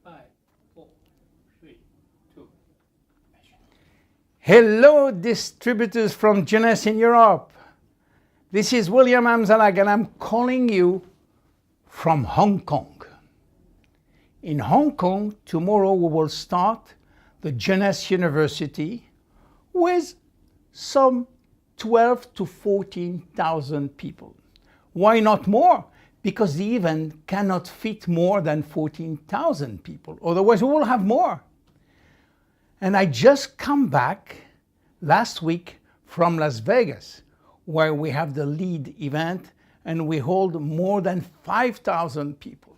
5, 4, 3, 2. Hello, distributors from Jeunesse in Europe. This is William Amzallag, and I'm calling you from Hong Kong. In Hong Kong, tomorrow we will start the Jeunesse University with some 12 to 14,000 people. Why not more? Because the event cannot fit more than 14,000 people. Otherwise, we will have more. And I just come back last week from Las Vegas, where we have the lead event and we hold more than 5,000 people.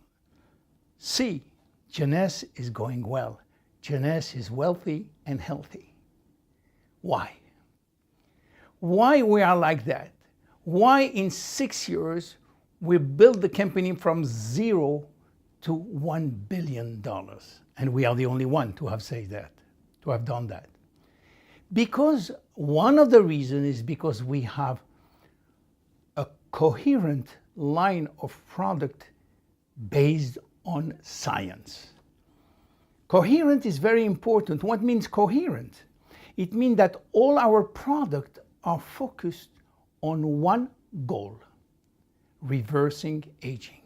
See, Jeunesse is going well. Jeunesse is wealthy and healthy. Why? Why we are like that? Why in 6 years we built the company from 0 to $1 billion? And we are the only one to have said that, to have done that. Because one of the reasons is because we have a coherent line of product based on science. Coherent is very important. What means coherent? It means that all our products are focused on one goal: reversing aging.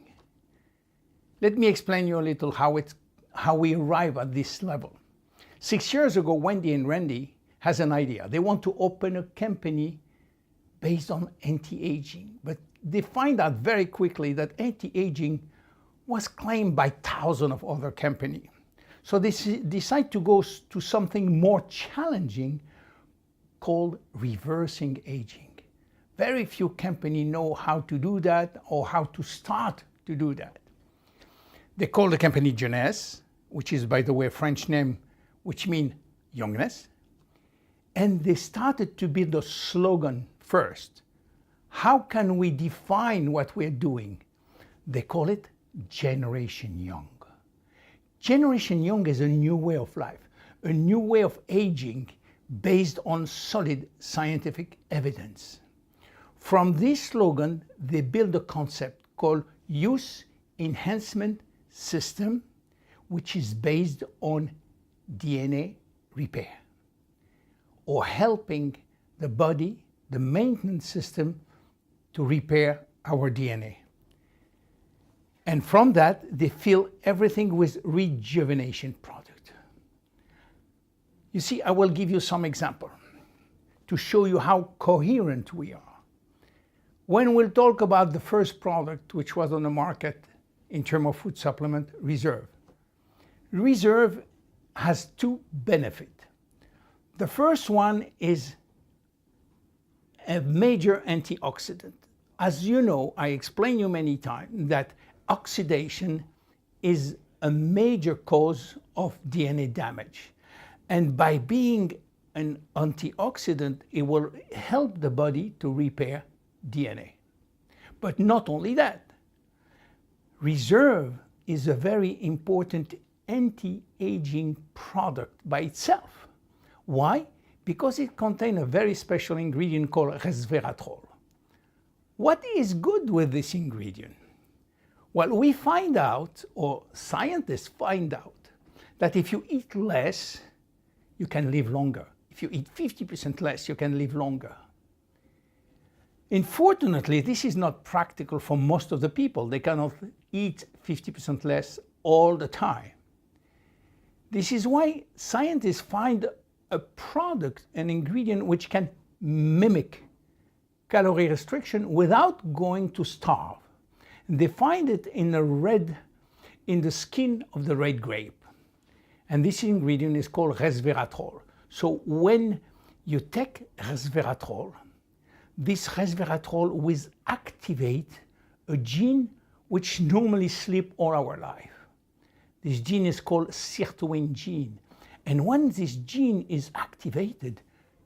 Let me explain you a little how we arrive at this level. 6 years ago, Wendy and Randy has an idea. They want to open a company based on anti-aging, but they find out very quickly that anti-aging was claimed by thousands of other companies. So they decide to go to something more challenging called reversing aging. Very few companies know how to do that or how to start to do that. They call the company Jeunesse, which is, by the way, a French name, which means youngness. And they started to build a slogan first. How can we define what we're doing? They call it Generation Young. Generation Young is a new way of life, a new way of aging based on solid scientific evidence. From this slogan, they build a concept called Youth Enhancement System, which is based on DNA repair, or helping the body, the maintenance system, to repair our DNA. And from that, they fill everything with rejuvenation product. You see, I will give you some example to show you how coherent we are. When we'll talk about the first product which was on the market in terms of food supplement, Reserve. Reserve has two benefits. The first one is a major antioxidant. As you know, I explained you many times that oxidation is a major cause of DNA damage. And by being an antioxidant, it will help the body to repair DNA. But not only that, Reserve is a very important anti-aging product by itself. Why? Because it contains a very special ingredient called resveratrol. What is good with this ingredient? Well, we find out, or scientists find out, that if you eat less, you can live longer. If you eat 50% less, you can live longer. Unfortunately, this is not practical for most of the people. They cannot eat 50% less all the time. This is why scientists find a product, an ingredient which can mimic calorie restriction without going to starve. They find it in the skin of the red grape. And this ingredient is called resveratrol. So when you take resveratrol, this resveratrol will activate a gene which normally sleeps all our life. This gene is called sirtuin gene. And when this gene is activated,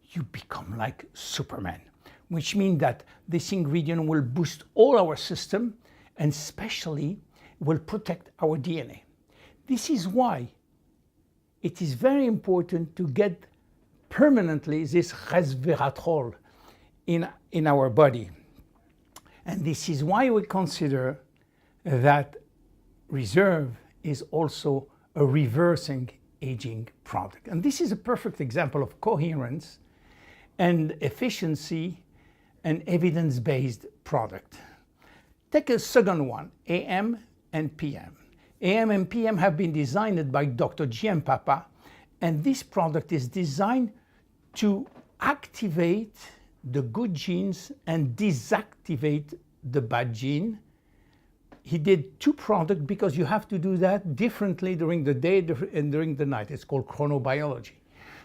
you become like Superman, which means that this ingredient will boost all our system and especially will protect our DNA. This is why it is very important to get permanently this resveratrol in our body. And this is why we consider that Reserve is also a reversing aging product. And this is a perfect example of coherence and efficiency and evidence-based product. Take a second one, AM and PM. AM and PM have been designed by Dr. G.M. Papa, and this product is designed to activate the good genes and deactivate the bad gene. He did two products because you have to do that differently during the day and during the night. It's called chronobiology.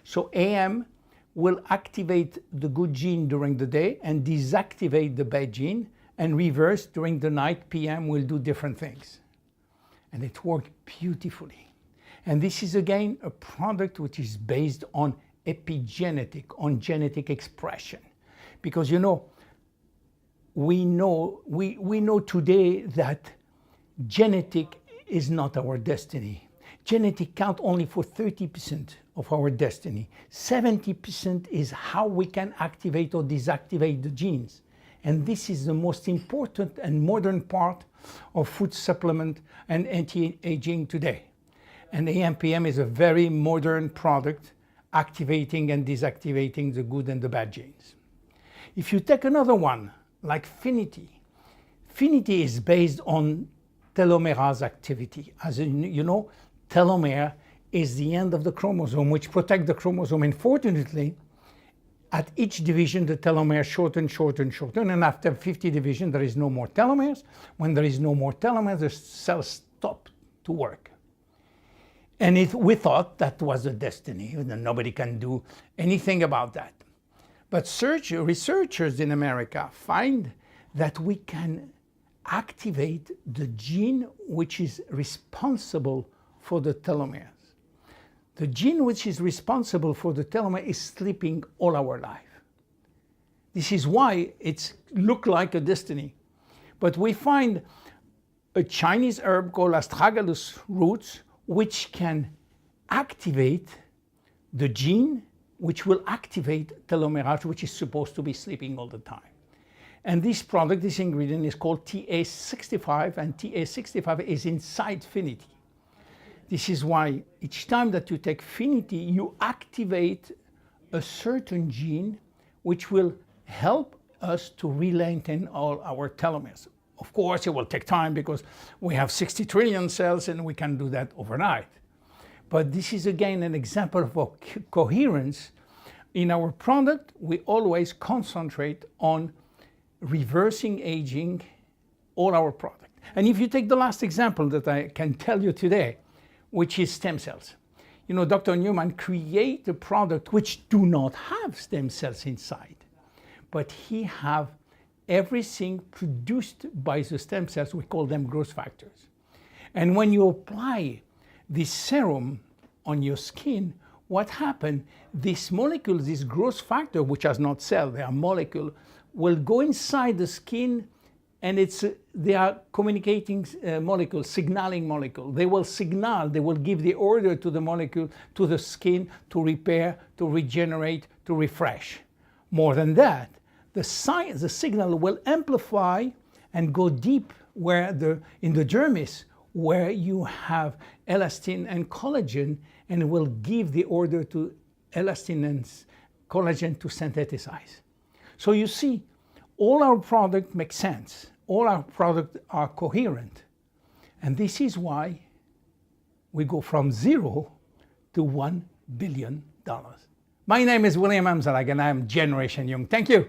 So AM will activate the good gene during the day and deactivate the bad gene, and reverse during the night. PM will do different things. And it worked beautifully. And this is again a product which is based on epigenetic, on genetic expression. Because we know today that genetic is not our destiny. Genetic count only for 30% of our destiny. 70% is how we can activate or deactivate the genes. And this is the most important and modern part of food supplement and anti-aging today. And AMPM is a very modern product activating and deactivating the good and the bad genes. If you take another one, like Finity, Finity is based on telomerase activity. As you know, telomere is the end of the chromosome which protects the chromosome. Unfortunately, at each division, the telomere shorten, and after 50 divisions, there is no more telomeres. When there is no more telomeres, the cells stop to work. And we thought that was the destiny, and nobody can do anything about that. But researchers in America find that we can activate the gene which is responsible for the telomeres. The gene which is responsible for the telomere is sleeping all our life. This is why it looks like a destiny. But we find a Chinese herb called astragalus roots which can activate the gene which will activate telomerase, which is supposed to be sleeping all the time. And this product, this ingredient is called TA65, and TA65 is inside Finity. This is why each time that you take Finity, you activate a certain gene which will help us to re-lengthen all our telomeres. Of course, it will take time because we have 60 trillion cells and we can do that overnight. But this is again an example of coherence. In our product, we always concentrate on reversing aging all our product. And if you take the last example that I can tell you today, which is stem cells. Dr. Newman created a product which do not have stem cells inside, but he have everything produced by the stem cells. We call them growth factors. And when you apply this serum on your skin, what happened? This molecule, this growth factor, which has not cell, they are molecule, will go inside the skin, and they are communicating molecules, signaling molecule. They will signal, they will give the order to the molecule, to the skin, to repair, to regenerate, to refresh. More than that, the signal will amplify and go deep in the dermis, where you have elastin and collagen, and it will give the order to elastin and collagen to synthesize. So you see, all our products make sense. All our products are coherent. And this is why we go from 0 to $1 billion. My name is William Amzallag, and I am Generation Young. Thank you.